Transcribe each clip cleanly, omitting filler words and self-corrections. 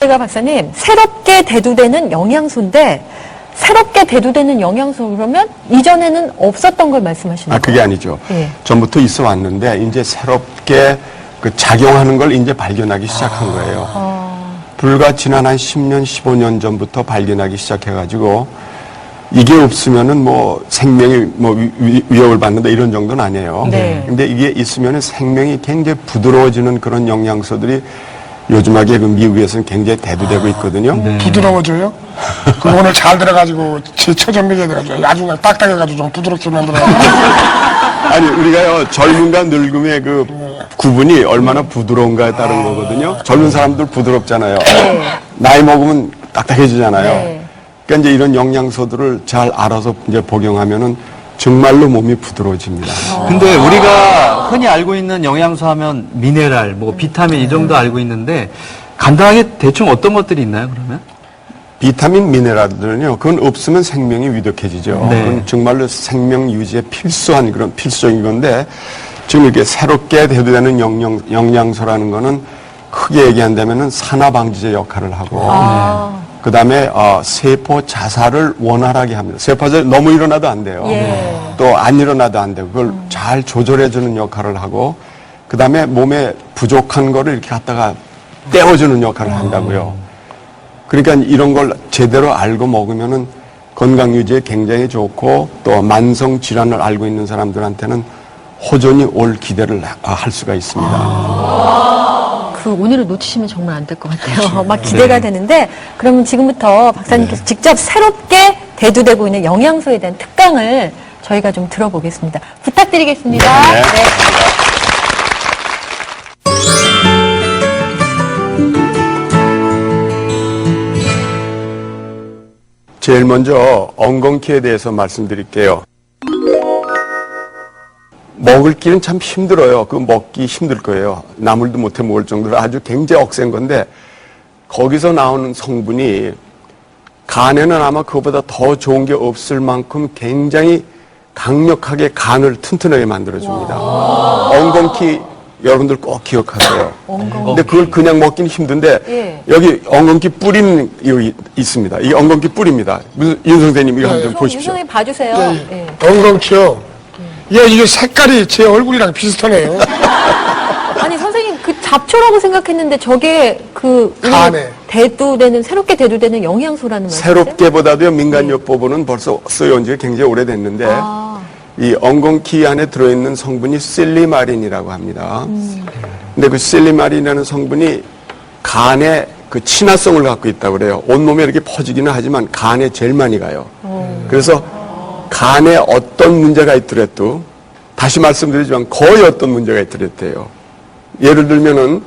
제가 박사님, 새롭게 대두되는 영양소인데 새롭게 대두되는 영양소 그러면 이전에는 없었던 걸 말씀하시는 거예요? 그게 아니죠. 예. 전부터 있어 왔는데 이제 새롭게 그 작용하는 걸 이제 발견하기 시작한 거예요. 불과 지난 한 10년, 15년 전부터 발견하기 시작해가지고 이게 없으면은 뭐 생명이 뭐 위협을 받는다 이런 정도는 아니에요. 네. 근데 이게 있으면은 생명이 굉장히 부드러워지는 그런 영양소들이 요즘하게 그 미국에서는 굉장히 대두되고 있거든요. 네. 부드러워져요? 그 오늘 잘 들어가지고 처정맥이 돼가지고 아주 그냥 딱딱해가지고 좀 부드럽게 만들어가지고. 아니 우리가요 젊음과 늙음의 그 구분이 얼마나 부드러운가에 따른 거거든요. 젊은 사람들 부드럽잖아요. 네. 나이 먹으면 딱딱해지잖아요. 네. 그러니까 이제 이런 영양소들을 잘 알아서 이제 복용하면은 정말로 몸이 부드러워집니다. 근데 우리가 흔히 알고 있는 영양소 하면 미네랄, 뭐 비타민 이 정도 알고 있는데 간단하게 대충 어떤 것들이 있나요, 그러면? 비타민, 미네랄들은요, 그건 없으면 생명이 위독해지죠. 네. 그건 정말로 생명 유지에 필수한 그런 필수적인 건데, 지금 이렇게 새롭게 대두되는 영양소라는 거는 크게 얘기한다면은 산화방지제 역할을 하고, 그 다음에 세포 자살을 원활하게 합니다. 세포 자살 너무 일어나도 안 돼요. 예. 또 안 일어나도 안 되고, 그걸 잘 조절해주는 역할을 하고, 그 다음에 몸에 부족한 거를 이렇게 갖다가 떼어주는 역할을 한다고요. 그러니까 이런 걸 제대로 알고 먹으면은 건강 유지에 굉장히 좋고 또 만성 질환을 알고 있는 사람들한테는 호전이 올 기대를 할 수가 있습니다. 그 오늘을 놓치시면 정말 안 될 것 같아요. 막 기대가 되는데 그러면 지금부터 박사님께서 직접 새롭게 대두되고 있는 영양소에 대한 특강을 저희가 좀 들어보겠습니다. 부탁드리겠습니다. 네. 제일 먼저 엉겅퀴에 대해서 말씀드릴게요. 먹을 길은 참 힘들어요. 그 먹기 힘들 거예요. 나물도 못해 먹을 정도로 아주 굉장히 억센 건데 거기서 나오는 성분이 간에는 아마 그거보다 더 좋은 게 없을 만큼 굉장히 강력하게 간을 튼튼하게 만들어줍니다. 엉겅퀴 여러분들 꼭 기억하세요. 근데 그걸 그냥 먹기는 힘든데 예. 여기 엉겅퀴 뿌리는 여기 있습니다. 이 엉겅퀴 뿌리입니다. 무슨 윤 선생님 이거 한번 보십시오. 유성이 봐주세요. 예. 엉겅퀴요. 이게 색깔이 제 얼굴이랑 비슷하네요. 아니 선생님 그 잡초라고 생각했는데 저게 그 간에. 대두되는 새롭게 대두되는 영양소라는 말이죠? 새롭게보다도요 민간요법으로는 벌써 쓰여온 지가 굉장히 오래됐는데 이 엉겅퀴 안에 들어있는 성분이 실리마린이라고 합니다. 근데 그 실리마린이라는 성분이 간에 그 친화성을 갖고 있다고 그래요. 온몸에 이렇게 퍼지기는 하지만 간에 제일 많이 가요. 그래서 간에 어떤 문제가 있더라도 다시 말씀드리지만 거의 어떤 문제가 있더라도요. 예를 들면은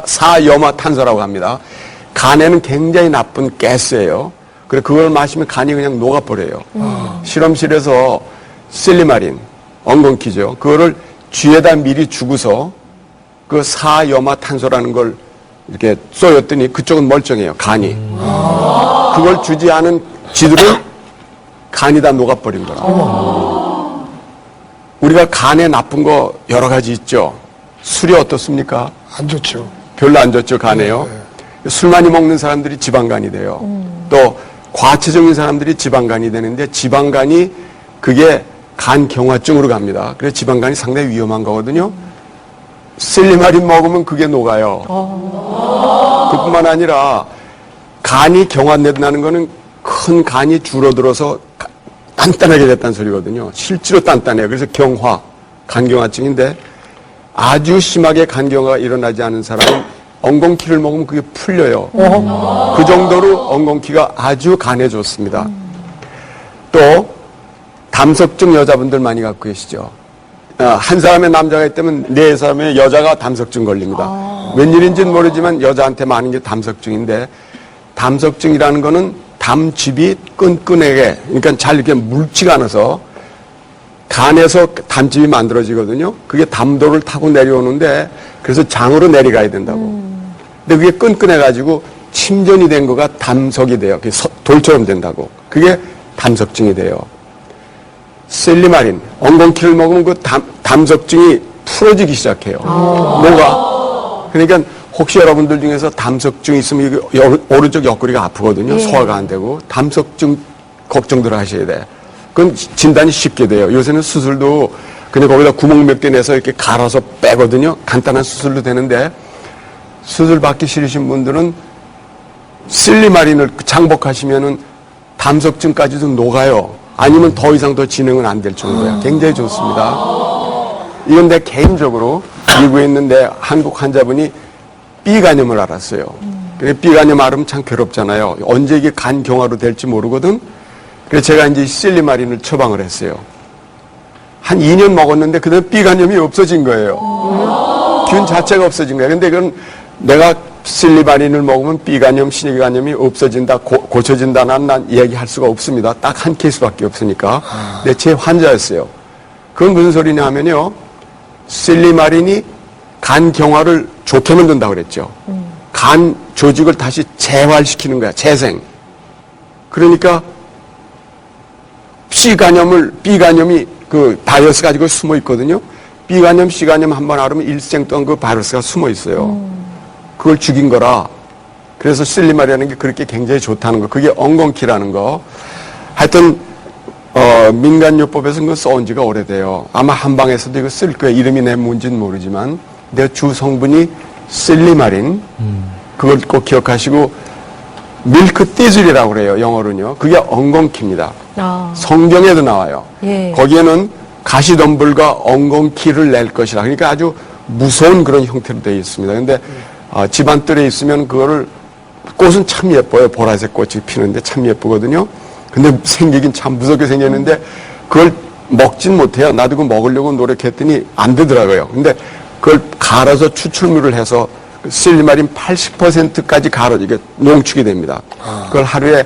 사염화탄소라고 합니다. 간에는 굉장히 나쁜 가스예요. 그래 그걸 마시면 간이 그냥 녹아버려요. 실험실에서 실리마린, 엉겅퀴죠. 그거를 쥐에다 미리 주고서 그 사염화탄소라는 걸 이렇게 쏘였더니 그쪽은 멀쩡해요. 간이. 그걸 주지 않은 쥐들은 간이 다 녹아버린 거라고. 우리가 간에 나쁜 거 여러 가지 있죠. 술이 어떻습니까? 안 좋죠. 별로 안 좋죠, 간에요. 술 많이 먹는 사람들이 지방간이 돼요. 또 과체중인 사람들이 지방간이 되는데 지방간이 그게 간경화증으로 갑니다. 그래서 지방간이 상당히 위험한 거거든요. 실리마린 먹으면 그게 녹아요. 그뿐만 아니라 간이 경화된다는 거는 큰 간이 줄어들어서 단단하게 됐다는 소리거든요. 실제로 단단해요. 그래서 경화, 간경화증인데 아주 심하게 간경화가 일어나지 않은 사람은 엉겅퀴를 먹으면 그게 풀려요. 그 정도로 엉겅퀴가 아주 간에 좋습니다. 또 담석증 여자분들 많이 갖고 계시죠. 한 사람의 남자가 있다면 네 사람의 여자가 담석증 걸립니다. 웬일인지는 모르지만 여자한테 많은 게 담석증인데 담석증이라는 거는 담즙이 끈끈하게 그러니까 잘 이렇게 묽지가 않아서 간에서 담즙이 만들어지거든요. 그게 담도를 타고 내려오는데 그래서 장으로 내려가야 된다고. 근데 그게 끈끈해가지고 침전이 된 거가 담석이 돼요. 그게 돌처럼 된다고. 그게 담석증이 돼요. 실리마린, 엉겅퀴를 먹으면 그 담석증이 풀어지기 시작해요. 뭐가? 그러니까 혹시 여러분들 중에서 담석증 있으면 이거 오른쪽 옆구리가 아프거든요. 예. 소화가 안 되고 담석증 걱정들 하셔야 돼. 그럼 진단이 쉽게 돼요. 요새는 수술도 그냥 거기다 구멍 몇 개 내서 이렇게 갈아서 빼거든요. 간단한 수술도 되는데 수술 받기 싫으신 분들은 실리마린을 장복하시면은 담석증까지도 녹아요. 아니면 더 이상 더 진행은 안 될 정도야. 굉장히 좋습니다. 이건 내 개인적으로 미국에 있는 내 한국 환자분이 B간염을 앓았어요. 근데 B간염 앓으면 참 괴롭잖아요. 언제 이게 간 경화로 될지 모르거든. 그래서 제가 이제 실리마린을 처방을 했어요. 한 2년 먹었는데 그다음에 B간염이 없어진 거예요. 균 자체가 없어진 거예요. 근데 그건 내가 실리마린을 먹으면 B간염, 신경간염이 없어진다, 고쳐진다는 난 이야기할 수가 없습니다. 딱 한 케이스밖에 없으니까. 근데 제 환자였어요. 그건 무슨 소리냐 하면요. 실리마린이 간 경화를 좋게 만든다고 그랬죠. 간 조직을 다시 재활시키는 거야. 재생. 그러니까 B간염이 그 바이러스 가지고 숨어 있거든요. B간염, C간염 한번 앓으면 일생 동안 그 바이러스가 숨어 있어요. 그걸 죽인 거라. 그래서 실리마린이라는 게 그렇게 굉장히 좋다는 거. 그게 엉겅퀴라는 거. 하여튼 민간요법에서는 그거 써온 지가 오래돼요. 아마 한방에서도 이거 쓸 거예요. 이름이 내 뭔지는 모르지만. 내 주 성분이 실리마린. 그걸 꼭 기억하시고 밀크 띠즐이라고 그래요. 영어로는요. 그게 엉겅퀴입니다. 아. 성경에도 나와요. 예. 거기에는 가시덤불과 엉겅퀴를 낼 것이라. 그러니까 아주 무서운 그런 형태로 되어 있습니다. 근데 집안뜰에 있으면 그거를 꽃은 참 예뻐요. 보라색 꽃이 피는데 참 예쁘거든요. 근데 생기긴 참 무섭게 생겼는데 그걸 먹진 못해요. 나도 그거 먹으려고 노력했더니 안 되더라고요. 근데 그걸 갈아서 추출물을 해서 실리마린 80%까지 갈아 이게 농축이 됩니다. 그걸 하루에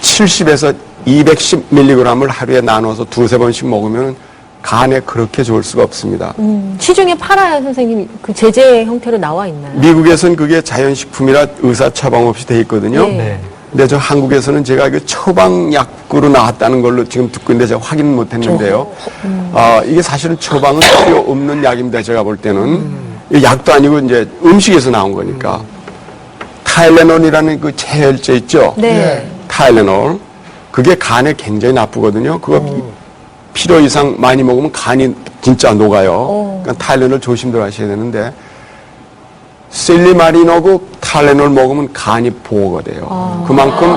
70에서 210mg을 하루에 나눠서 두세 번씩 먹으면 간에 그렇게 좋을 수가 없습니다. 시중에 팔아요, 선생님. 그 제제 형태로 나와 있나요? 미국에서는 그게 자연식품이라 의사 처방 없이 돼 있거든요. 네. 네. 근데 저 한국에서는 제가 그 처방약으로 나왔다는 걸로 지금 듣고 있는데 제가 확인은 못 했는데요. 이게 사실은 처방은 필요 없는 약입니다. 제가 볼 때는. 이 약도 아니고 이제 음식에서 나온 거니까. 타일레놀이라는 그 체혈제 있죠? 네. 타일레놀. 그게 간에 굉장히 나쁘거든요. 그거 필요 이상 많이 먹으면 간이 진짜 녹아요. 그러니까 타일레놀 조심들 하셔야 되는데 실리마린하고 타일레놀 먹으면 간이 보호가 돼요. 그만큼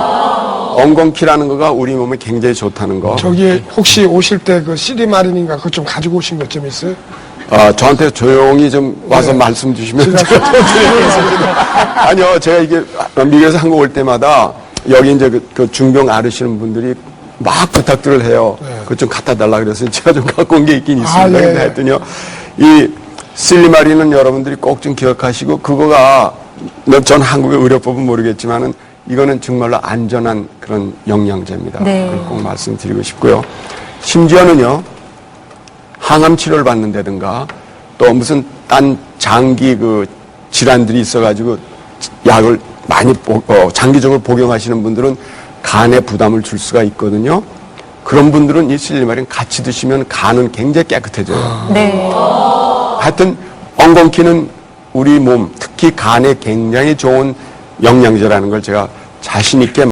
엉겅퀴라는 거가 우리 몸에 굉장히 좋다는 거. 저기 혹시 오실 때 그 시리마린인가 그거 좀 가지고 오신 것 좀 있어요? 저한테 조용히 좀 와서 네. 말씀 주시면 제가 좀 드리겠습니다. 아니요, 제가 이게 미국에서 한국 올 때마다 여기 이제 그 중병 앓으시는 분들이 막 부탁들을 해요. 그거 좀 갖다 달라 그래서 제가 좀 갖고 온 게 있긴 있습니다. 예. 근데 하여튼요, 이 실리마린은 여러분들이 꼭 좀 기억하시고 그거가 전 한국의 의료법은 모르겠지만은 이거는 정말로 안전한 그런 영양제입니다. 네. 그걸 꼭 말씀드리고 싶고요. 심지어는요, 항암 치료를 받는다든가 또 무슨 딴 장기 그 질환들이 있어가지고 약을 많이 장기적으로 복용하시는 분들은 간에 부담을 줄 수가 있거든요. 그런 분들은 이 실리마린 같이 드시면 간은 굉장히 깨끗해져요. 네. 하여튼 엉겅퀴는 우리 몸, 특히 간에 굉장히 좋은 영양제라는 걸 제가 자신 있게